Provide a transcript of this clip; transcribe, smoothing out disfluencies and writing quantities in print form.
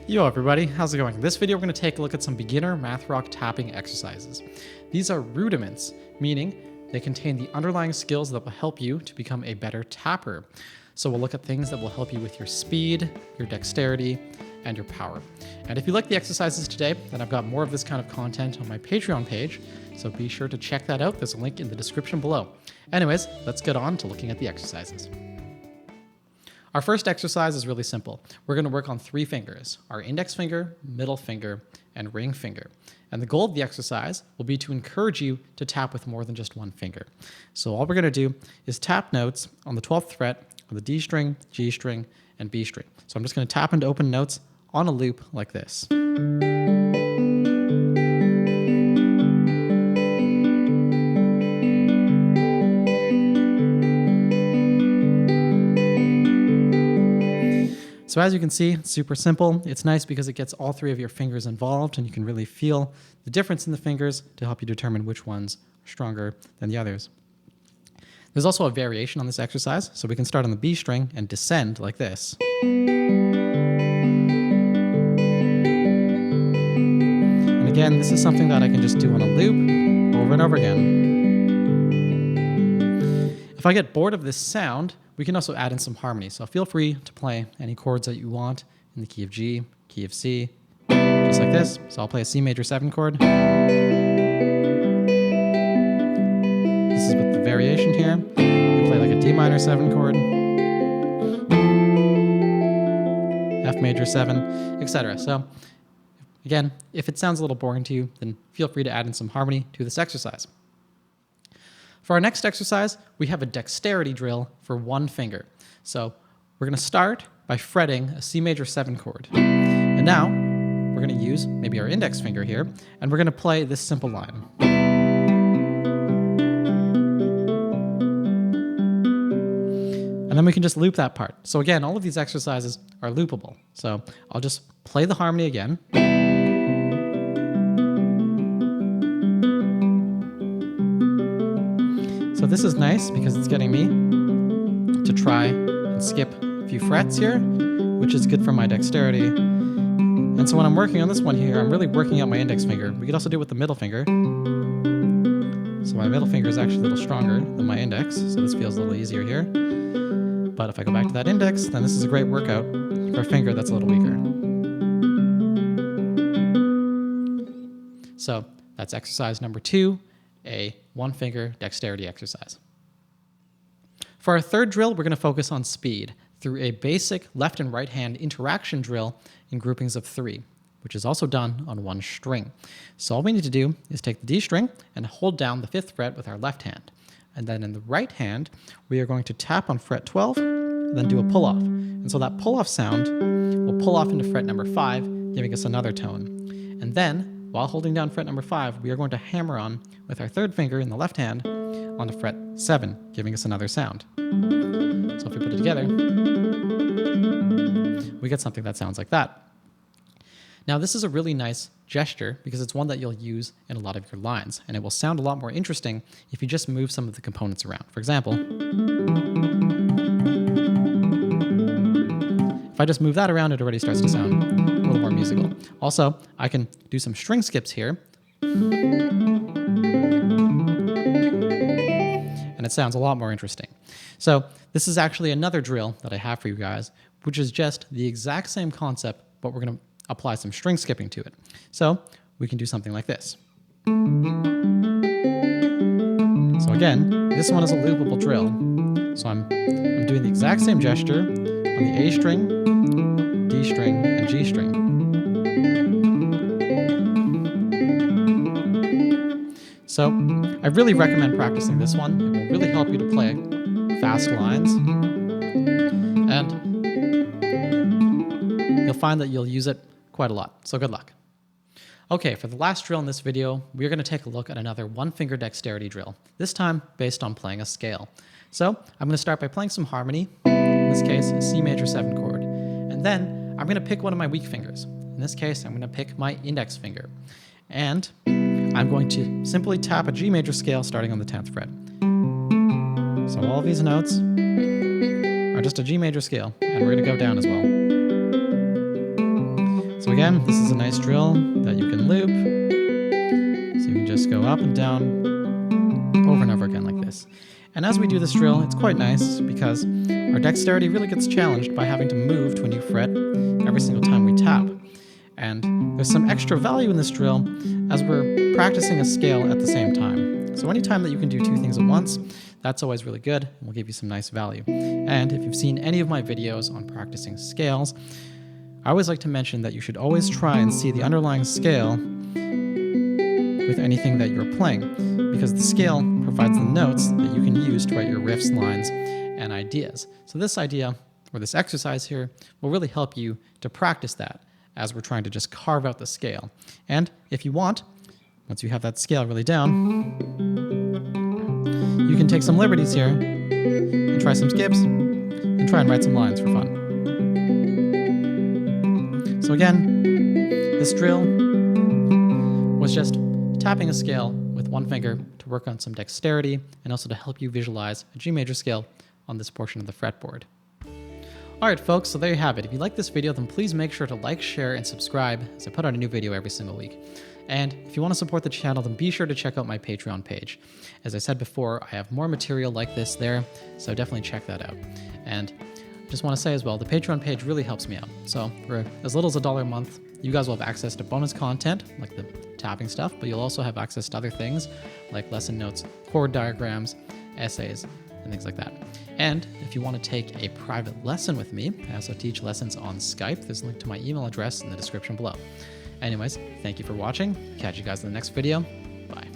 Yo everybody, how's it going? In this video we're going to take a look at some beginner math rock tapping exercises. These are rudiments, meaning they contain the underlying skills that will help you to become a better tapper. So we'll look at things that will help you with your speed, your dexterity, and your power. And if you like the exercises today, then I've got more of this kind of content on my Patreon page, so be sure to check that out. There's a link in the description below. Anyways, let's get on to looking at the exercises. Our first exercise is really simple. We're going to work on 3 fingers, our index finger, middle finger, and ring finger. And the goal of the exercise will be to encourage you to tap with more than just one finger. So all we're going to do is tap notes on the 12th fret of the D string, G string, and B string. So I'm just going to tap into open notes on a loop like this. So as you can see, it's super simple. It's nice because it gets all 3 of your fingers involved and you can really feel the difference in the fingers to help you determine which ones are stronger than the others. There's also a variation on this exercise, so we can start on the B string and descend like this. And again, this is something that I can just do on a loop over and over again. If I get bored of this sound, we can also add in some harmony, so feel free to play any chords that you want in the key of G, key of C, just like this. So I'll play a C major 7 chord. This is with the variation here. You can play like a D minor 7 chord, F major 7, etc. So again, if it sounds a little boring to you, then feel free to add in some harmony to this exercise. For our next exercise, we have a dexterity drill for 1 finger. So we're going to start by fretting a C major 7 chord. And now we're going to use maybe our index finger here, and we're going to play this simple line. And then we can just loop that part. So again, all of these exercises are loopable. So I'll just play the harmony again. So this is nice because it's getting me to try and skip a few frets here, which is good for my dexterity. And so when I'm working on this one here, I'm really working out my index finger. We could also do it with the middle finger. So my middle finger is actually a little stronger than my index, so this feels a little easier here. But if I go back to that index, then this is a great workout for a finger that's a little weaker. So that's exercise number 2. A 1-finger dexterity exercise. For our third drill, we're going to focus on speed through a basic left and right hand interaction drill in groupings of 3, which is also done on 1 string. So all we need to do is take the D string and hold down the 5th fret with our left hand. And then in the right hand, we are going to tap on fret 12, and then do a pull-off. And so that pull-off sound will pull off into fret number 5, giving us another tone. And then, while holding down fret number 5, we are going to hammer on with our 3rd finger in the left hand onto fret 7, giving us another sound. So if we put it together, we get something that sounds like that. Now this is a really nice gesture because it's one that you'll use in a lot of your lines, and it will sound a lot more interesting if you just move some of the components around. For example, if I just move that around, it already starts to sound a little more musical. Also, I can do some string skips here. And it sounds a lot more interesting. So this is actually another drill that I have for you guys, which is just the exact same concept, but we're going to apply some string skipping to it. So we can do something like this. So again, this one is a loopable drill. So I'm doing the exact same gesture on the A string, D string, and G string. So I really recommend practicing this one. It will really help you to play fast lines. And you'll find that you'll use it quite a lot. So good luck. Okay, for the last drill in this video, we're going to take a look at another 1-finger dexterity drill, this time based on playing a scale. So I'm going to start by playing some harmony, in this case a C major 7 chord. And then I'm going to pick one of my weak fingers. In this case, I'm going to pick my index finger. And I'm going to simply tap a G major scale starting on the 10th fret. So all of these notes are just a G major scale, and we're going to go down as well. So again, this is a nice drill that you can loop. So you can just go up and down over and over again like this. And as we do this drill, it's quite nice because our dexterity really gets challenged by having to move to a new fret every single time we tap. And there's some extra value in this drill as we're practicing a scale at the same time. So anytime that you can do two things at once, that's always really good and will give you some nice value. And if you've seen any of my videos on practicing scales, I always like to mention that you should always try and see the underlying scale with anything that you're playing, because the scale provides the notes that you can use to write your riffs, lines, and ideas. So this idea, or this exercise here, will really help you to practice that as we're trying to just carve out the scale. And if you want, once you have that scale really down, you can take some liberties here and try some skips and try and write some lines for fun. So again, this drill was just tapping a scale with one finger to work on some dexterity and also to help you visualize a G major scale on this portion of the fretboard. Alright folks, so there you have it. If you like this video, then please make sure to like, share, and subscribe as I put out a new video every single week. And if you want to support the channel, then be sure to check out my Patreon page. As I said before, I have more material like this there, so definitely check that out. And I just want to say as well, the Patreon page really helps me out. So for as little as $1 a month, you guys will have access to bonus content, like the tapping stuff, but you'll also have access to other things, like lesson notes, chord diagrams, essays, and things like that. And if you want to take a private lesson with me, I also teach lessons on Skype. There's a link to my email address in the description below. Anyways, thank you for watching. Catch you guys in the next video. Bye.